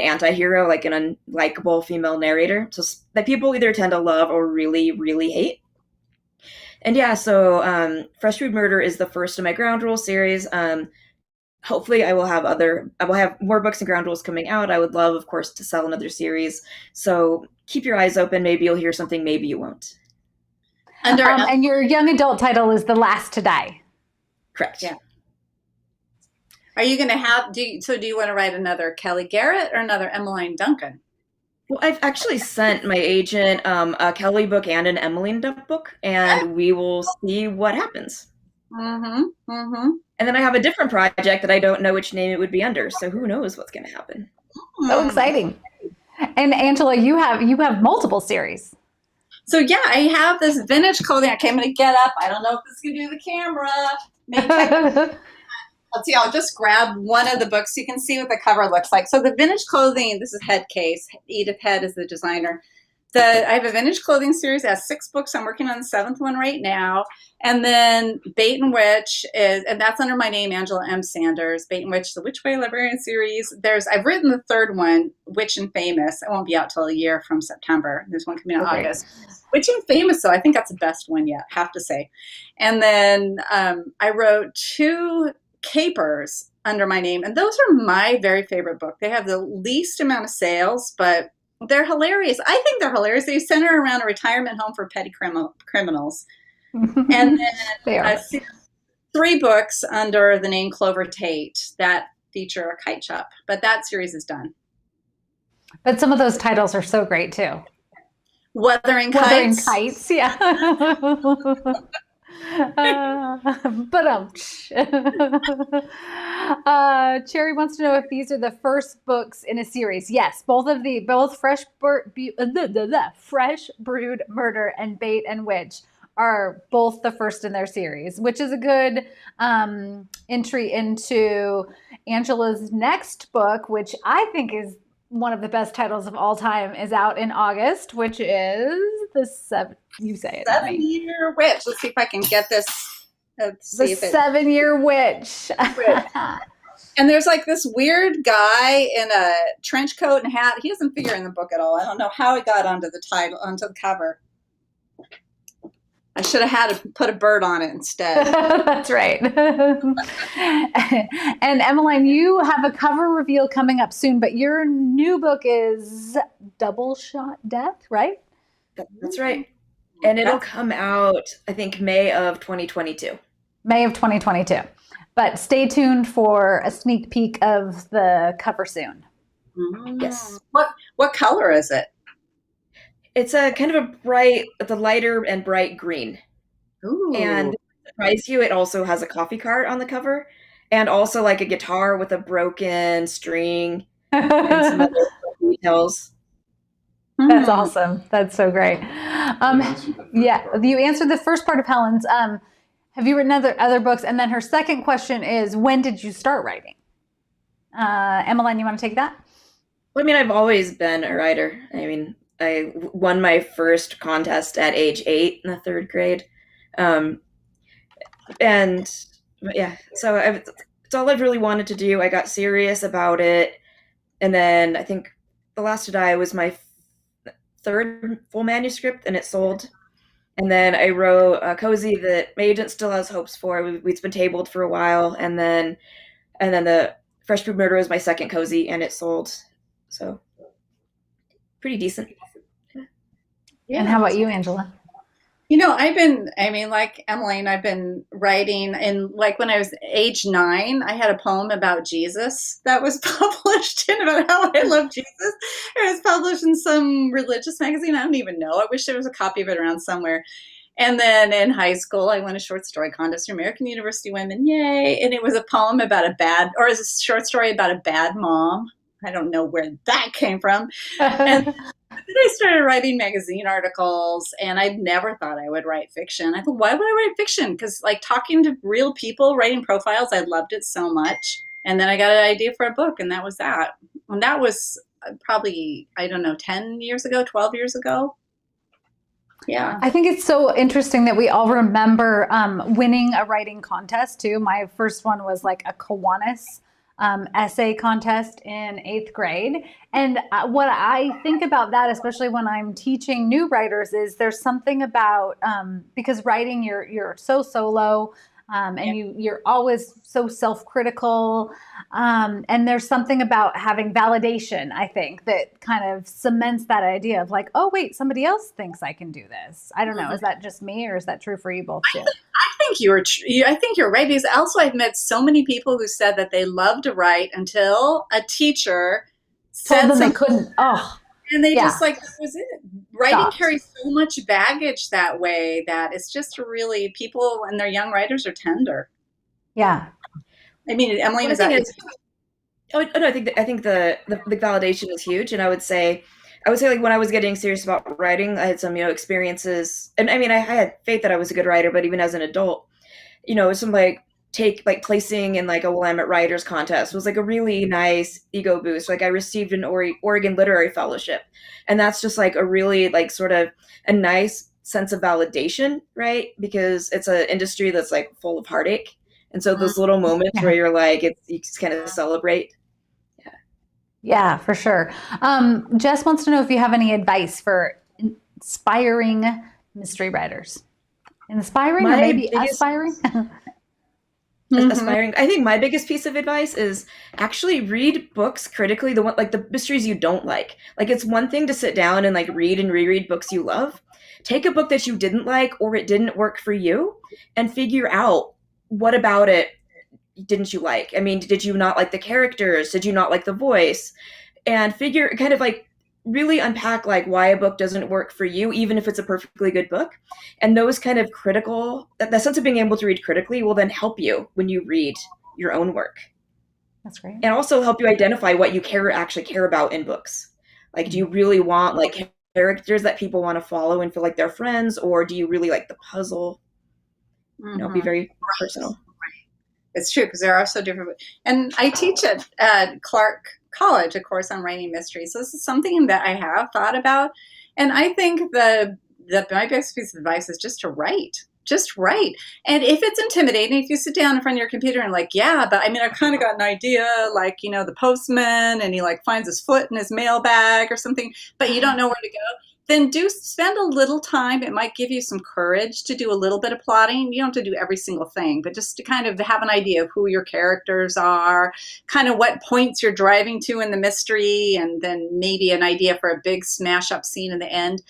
Speaker 4: anti-hero, like an unlikable female narrator, so that people either tend to love or really, really hate. And yeah, so Fresh Food Murder is the first of my ground rule series. Hopefully I will have more books and ground rules coming out. I would love, of course, to sell another series. So keep your eyes open. Maybe you'll hear something, maybe you won't.
Speaker 2: And your young adult title is The Last to Die.
Speaker 4: Correct.
Speaker 5: Yeah. Are you going to have, do you want to write another Kelly Garrett or another Emmaline Duncan?
Speaker 4: Well, I've actually sent my agent a Kelly book and an Emmaline Duncan book, and we will see what happens.
Speaker 5: Mm-hmm. Mm-hmm.
Speaker 4: And then I have a different project that I don't know which name it would be under, so who knows what's going to happen.
Speaker 2: So exciting. And Angela, you have multiple series.
Speaker 5: So yeah, I have this vintage clothing. Okay, I'm going to get up. I don't know if this can do the camera. Maybe let's see, I'll just grab one of the books so you can see what the cover looks like. So the vintage clothing, this is Head Case. Edith Head is the designer. I have a vintage clothing series. It has 6 books. I'm working on the 7th one right now. And then Bait and Witch and that's under my name, Angela M. Sanders. Bait and Witch, the Witch Way Librarian series. I've written the 3rd one, Witch and Famous. It won't be out till a year from September. There's one coming out in August. Witch and Famous, though, I think that's the best one yet, have to say. And then I wrote 2 capers under my name, and those are my very favorite book. They have the least amount of sales, but They're hilarious. I think they're hilarious. They center around a retirement home for petty criminals. And then
Speaker 2: They are.
Speaker 5: 3 books under the name Clover Tate that feature a kite shop. But that series is done.
Speaker 2: But some of those titles are so great too.
Speaker 5: Wuthering
Speaker 2: Wuthering
Speaker 5: Kites.
Speaker 2: Kites, yeah. But Cherry wants to know if these are the first books in a series. Yes, both Fresh Brood Murder and Bait and Witch are both the first in their series, which is a good entry into Angela's next book, which I think is one of the best titles of all time, is out in August, which is you say it.
Speaker 5: 7-Year Witch. Let's see if I can get this. Let's see
Speaker 2: The 7-Year Witch.
Speaker 5: And there's like this weird guy in a trench coat and hat. He doesn't figure in the book at all. I don't know how it got onto the cover. I should have had to put a bird on it instead.
Speaker 2: That's right. And Emmaline, you have a cover reveal coming up soon, but your new book is Double Shot Death, right?
Speaker 4: That's right. And it'll come out, I think, May of 2022.
Speaker 2: May of 2022. But stay tuned for a sneak peek of the cover soon.
Speaker 4: Yes.
Speaker 5: What color is it?
Speaker 4: It's a kind of the lighter and bright green.
Speaker 5: Ooh.
Speaker 4: And to surprise you, it also has a coffee cart on the cover, and also like a guitar with a broken string and some other details.
Speaker 2: That's awesome. That's so great. Yeah, you answered the first part of Helen's. Have you written other books? And then her second question is, when did you start writing? Emmaline, you want to take that?
Speaker 4: Well, I mean, I've always been a writer. I mean, I won my first contest at age 8 in the 3rd grade. So it's all I've really wanted to do. I got serious about it. And then I think The Last to Die was my 3rd full manuscript, and it sold. And then I wrote a cozy that my agent still has hopes for. It's been tabled for a while. And then the Fresh Brood Murder was my 2nd cozy, and it sold. So pretty decent.
Speaker 2: Yeah. And how about you, Angela?
Speaker 5: Like Emmaline, I've been writing, and like when I was age 9, I had a poem about Jesus that was published, and about how I love Jesus. It was published in some religious magazine. I don't even know. I wish there was a copy of it around somewhere. And then in high school, I won a short story contest for American University Women. Yay. And it was a poem about a short story about a bad mom. I don't know where that came from. And then I started writing magazine articles, and I never thought I would write fiction. I thought, why would I write fiction? Because like talking to real people, writing profiles, I loved it so much. And then I got an idea for a book, and that was that. And that was probably, 10 years ago, 12 years ago. Yeah.
Speaker 2: I think it's so interesting that we all remember winning a writing contest too. My first one was like a Kiwanis essay contest in 8th grade. And what I think about that, especially when I'm teaching new writers, is there's something about, because writing, you're so solo, and you're always so self-critical. And there's something about having validation, I think, that kind of cements that idea of like, oh, wait, somebody else thinks I can do this. I don't know. Is that just me, or is that true for you both too?
Speaker 5: I think you're right, because also I've met so many people who said that they love to write until a teacher
Speaker 2: Told
Speaker 5: said
Speaker 2: them they
Speaker 5: something,
Speaker 2: couldn't. Oh,
Speaker 5: and they
Speaker 2: yeah.
Speaker 5: just like, that was it. Writing
Speaker 2: Stopped.
Speaker 5: carries so much baggage that way that it's just really, people when they're young writers are tender.
Speaker 2: Yeah.
Speaker 5: I mean, Emily,
Speaker 4: I think the validation is huge, and I would say like when I was getting serious about writing, I had some experiences, and I mean I had faith that I was a good writer, but even as an adult, some placing in like a Willamette Writers contest was like a really nice ego boost. Like I received an Oregon Literary Fellowship, and that's just like a really like sort of a nice sense of validation, right? Because it's an industry that's like full of heartache. And so those little moments where you're like, you just kind of celebrate.
Speaker 2: Yeah, for sure. Jess wants to know if you have any advice for inspiring mystery writers. Inspiring or maybe aspiring?
Speaker 4: aspiring. I think my biggest piece of advice is actually read books critically, the one like the mysteries you don't like. Like it's one thing to sit down and like read and reread books you love. Take a book that you didn't like or it didn't work for you and figure out what about it didn't you like? I mean, did you not like the characters? Did you not like the voice? And figure kind of like really unpack like why a book doesn't work for you, even if it's a perfectly good book. And those kind of that sense of being able to read critically will then help you when you read your own work.
Speaker 2: That's great.
Speaker 4: And also help you identify what you actually care about in books. Like, do you really want like characters that people want to follow and feel like they're friends, or do you really like the puzzle? Be very personal.
Speaker 5: It's true, because there are so different. And I teach at Clark College, a course on writing mysteries. So this is something that I have thought about. And I think my biggest piece of advice is just to write. Just write. And if it's intimidating, if you sit down in front of your computer and like, yeah, but I mean, I've kind of got an idea, like, the postman, and he like finds his foot in his mailbag or something, but you don't know where to go, then do spend a little time. It might give you some courage to do a little bit of plotting. You don't have to do every single thing, but just to kind of have an idea of who your characters are, kind of what points you're driving to in the mystery, and then maybe an idea for a big smash up scene in the end.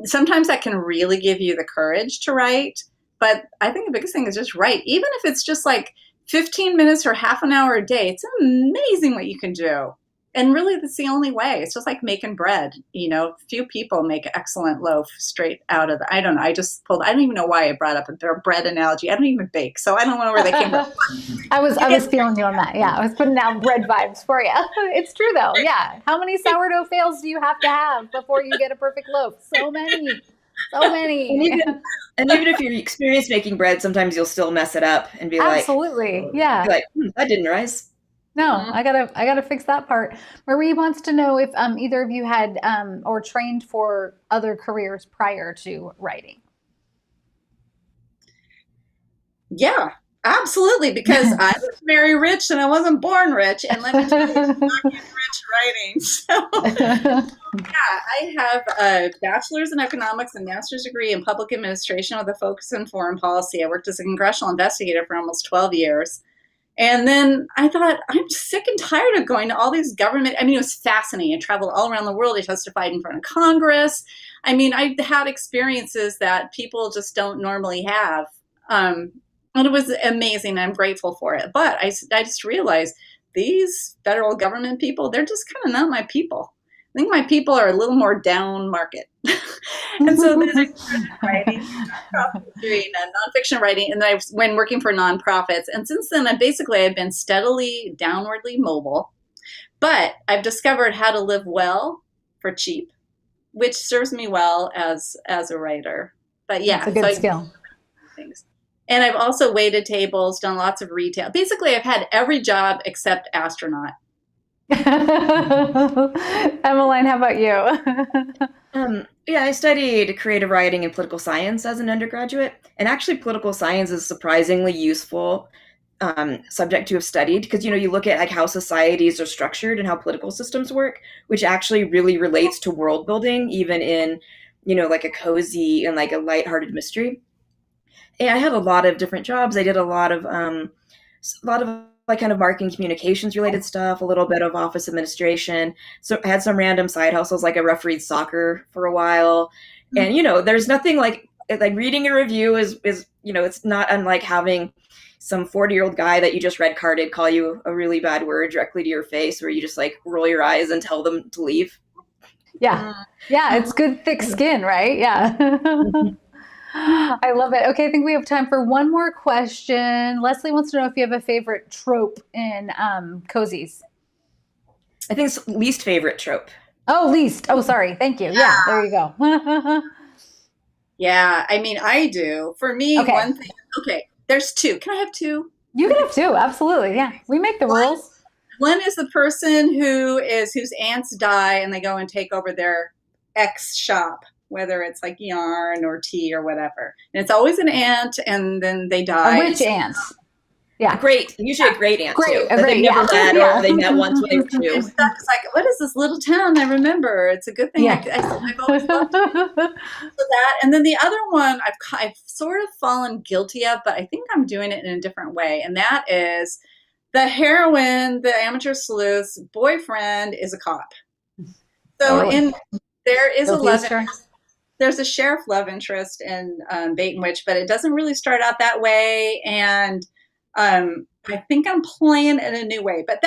Speaker 5: Sometimes that can really give you the courage to write. But I think the biggest thing is just write. Even if it's just like 15 minutes or half an hour a day, it's amazing what you can do. And really, that's the only way. It's just like making bread. Few people make excellent loaf straight out of I don't know. I don't even know why I brought up a bread analogy. I don't even bake, so I don't know where they came from.
Speaker 2: I was feeling you on that. Yeah, I was putting down bread vibes for you. It's true though. Yeah. How many sourdough fails do you have to have before you get a perfect loaf? So many.
Speaker 4: And even if you're experienced making bread, sometimes you'll still mess it up and be
Speaker 2: absolutely. Yeah.
Speaker 4: That didn't rise.
Speaker 2: No, I gotta fix that part. Marie wants to know if either of you had or trained for other careers prior to writing.
Speaker 5: Yeah, absolutely. Because I was very rich and I wasn't born rich. And let me tell you, I'm not getting rich writing. So yeah, I have a bachelor's in economics and master's degree in public administration with a focus in foreign policy. I worked as a congressional investigator for almost 12 years. And then I thought, I'm sick and tired of going to all these government. I mean, it was fascinating. I traveled all around the world. I testified in front of Congress. I mean, I had experiences that people just don't normally have. And it was amazing. I'm grateful for it. But I just realized these federal government people, they're just kind of not my people. I think my people are a little more down market. And so then I started writing, doing nonfiction writing, and then when working for nonprofits. And since then, I've been steadily downwardly mobile. But I've discovered how to live well for cheap, which serves me well as a writer. But yeah,
Speaker 2: it's a good skill.
Speaker 5: Things. And I've also waited tables, done lots of retail. Basically, I've had every job except astronaut.
Speaker 2: Emmaline, how about you?
Speaker 4: Yeah, I studied creative writing and political science as an undergraduate. And actually, political science is a surprisingly useful subject to have studied because, you look at like how societies are structured and how political systems work, which actually really relates to world building, even in, like a cozy and like a lighthearted mystery. And I had a lot of different jobs. I did a lot of like kind of marketing communications related stuff, a little bit of office administration. So I had some random side hustles, like I refereed soccer for a while. And, there's nothing like reading a review is, it's not unlike having some 40-year-old guy that you just red carded call you a really bad word directly to your face, where you just like roll your eyes and tell them to leave.
Speaker 2: Yeah. Yeah. It's good, thick skin, right? Yeah. I love it. Okay, I think we have time for one more question. Leslie wants to know if you have a favorite trope in cozies.
Speaker 4: I think it's least favorite trope.
Speaker 2: Oh, least. Oh, sorry. Thank you. Yeah, there you go.
Speaker 5: Yeah, I mean, I do. For me,
Speaker 2: Okay.
Speaker 5: one thing. Okay, there's two. Can I have two?
Speaker 2: You can have two. Absolutely. Yeah, we make the rules.
Speaker 5: One is the person whose aunts die and they go and take over their ex shop, whether it's like yarn or tea or whatever. And it's always an aunt, and then they die.
Speaker 2: A witch aunt. Yeah.
Speaker 4: Usually a great aunt
Speaker 2: Great,
Speaker 4: too.
Speaker 2: a
Speaker 4: That
Speaker 2: great,
Speaker 4: they never
Speaker 2: yeah.
Speaker 4: met
Speaker 2: Yeah.
Speaker 4: or they met once when they were
Speaker 5: And
Speaker 4: 2.
Speaker 5: stuff. It's like, what is this little town I remember? It's a good thing.
Speaker 2: Yeah.
Speaker 5: I've always loved that. And then the other one I've sort of fallen guilty of, but I think I'm doing it in a different way. And that is the heroine, the amateur sleuth's boyfriend is a cop. So there is a love interest. There's a sheriff love interest in Bait and Witch, but it doesn't really start out that way. And I think I'm playing in a new way, but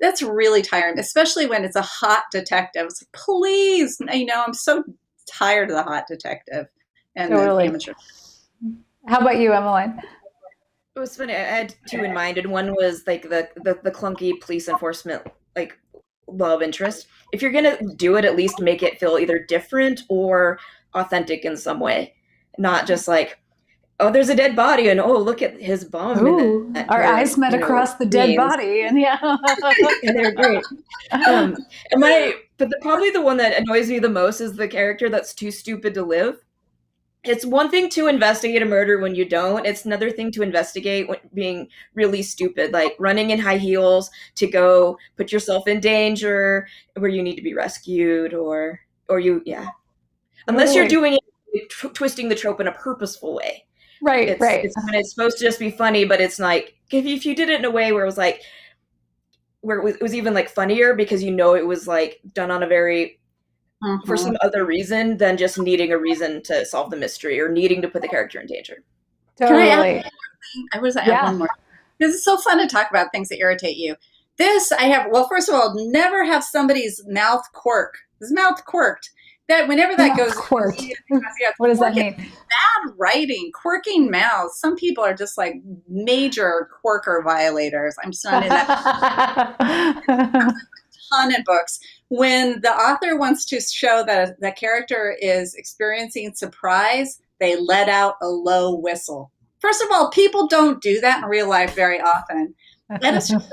Speaker 5: that's really tiring, especially when it's a hot detective. It's like, please, I'm so tired of the hot detective and the amateur.
Speaker 2: How about you, Emmaline?
Speaker 4: It was funny. I had 2 in mind, and one was like the clunky police enforcement like love interest. If you're gonna do it, at least make it feel either different or authentic in some way, not just like, oh, there's a dead body, and oh, look at his bum.
Speaker 2: Ooh, our eyes met across the dead body, and
Speaker 4: and they're great. But probably the one that annoys me the most is the character that's too stupid to live. It's one thing to investigate a murder when you don't. It's another thing to investigate when being really stupid, like running in high heels to go put yourself in danger where you need to be rescued, or unless you're doing it, twisting the trope in a purposeful way.
Speaker 2: Right.
Speaker 4: It's when it's supposed to just be funny, but it's like if you did it in a way where it was like where it was even like funnier because it was like done on a very for some other reason than just needing a reason to solve the mystery or needing to put the character in danger.
Speaker 2: Totally.
Speaker 5: Can I add one more? Because it's so fun to talk about things that irritate you. First of all, never have somebody's mouth quirk. His mouth quirked. That whenever that goes,
Speaker 2: quirked. What does that mean?
Speaker 5: Bad writing, quirking mouths. Some people are just like major quirker violators. I'm just not in that. Ton of books. When the author wants to show that the character is experiencing surprise, they let out a low whistle. First of all, people don't do that in real life very often. And it's just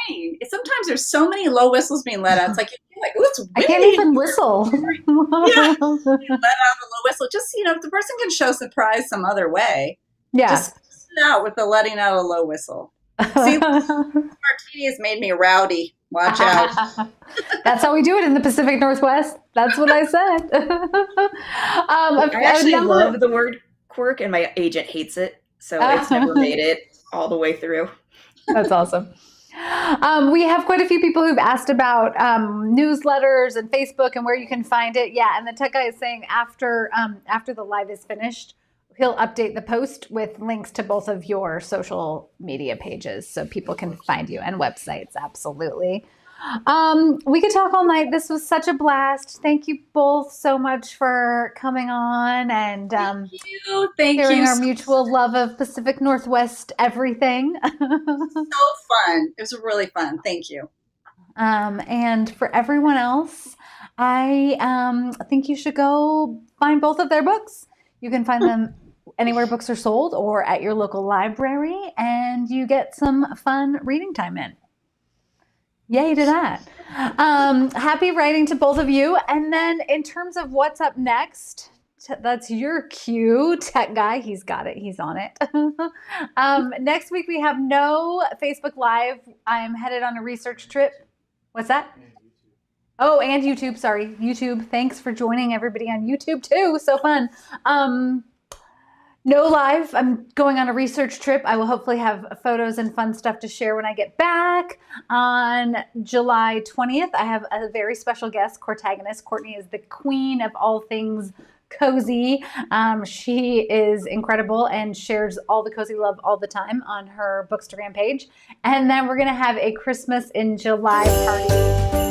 Speaker 5: annoying. Sometimes there's so many low whistles being let out. It's like, you're like, oh, it's windy.
Speaker 2: I can't even whistle.
Speaker 5: Yeah. You let out a low whistle. Just, if the person can show surprise some other way, just sit out with the letting out a low whistle. See, martini has made me rowdy. Watch out.
Speaker 2: That's how we do it in the Pacific Northwest. That's what I said.
Speaker 4: I actually love the word quirk, and my agent hates it. So it's never made it all the way through.
Speaker 2: That's awesome. We have quite a few people who've asked about newsletters and Facebook and where you can find it. Yeah, and the tech guy is saying after the live is finished, he'll update the post with links to both of your social media pages so people can find you, and websites. Absolutely. We could talk all night. This was such a blast. Thank you both so much for coming on and sharing our mutual love of Pacific Northwest everything.
Speaker 5: So fun. It was really fun. Thank you.
Speaker 2: And for everyone else, I think you should go find both of their books. You can find them anywhere books are sold or at your local library, and you get some fun reading time in. Yay to that. Happy writing to both of you. And then in terms of what's up next, that's your cue, tech guy. He's got it. He's on it. Next week, we have no Facebook Live. I'm headed on a research trip. What's that? Oh, and YouTube. Sorry, YouTube. Thanks for joining everybody on YouTube too. So fun. No live. I'm going on a research trip. I will hopefully have photos and fun stuff to share when I get back. On July 20th, I have a very special guest, Cortagonist. Courtney is the queen of all things cozy. She is incredible and shares all the cozy love all the time on her Bookstagram page. And then we're going to have a Christmas in July party.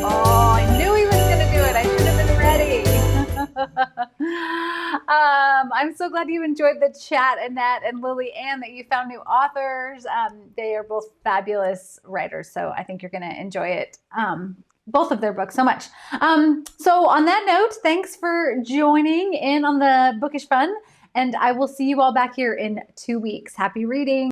Speaker 2: Oh, I knew he was going to do it. I should have been ready. I'm so glad you enjoyed the chat, Annette and Lily Ann, that you found new authors. They are both fabulous writers, so I think you're going to enjoy it. Both of their books so much. So on that note, thanks for joining in on the bookish fun, and I will see you all back here in 2 weeks. Happy reading.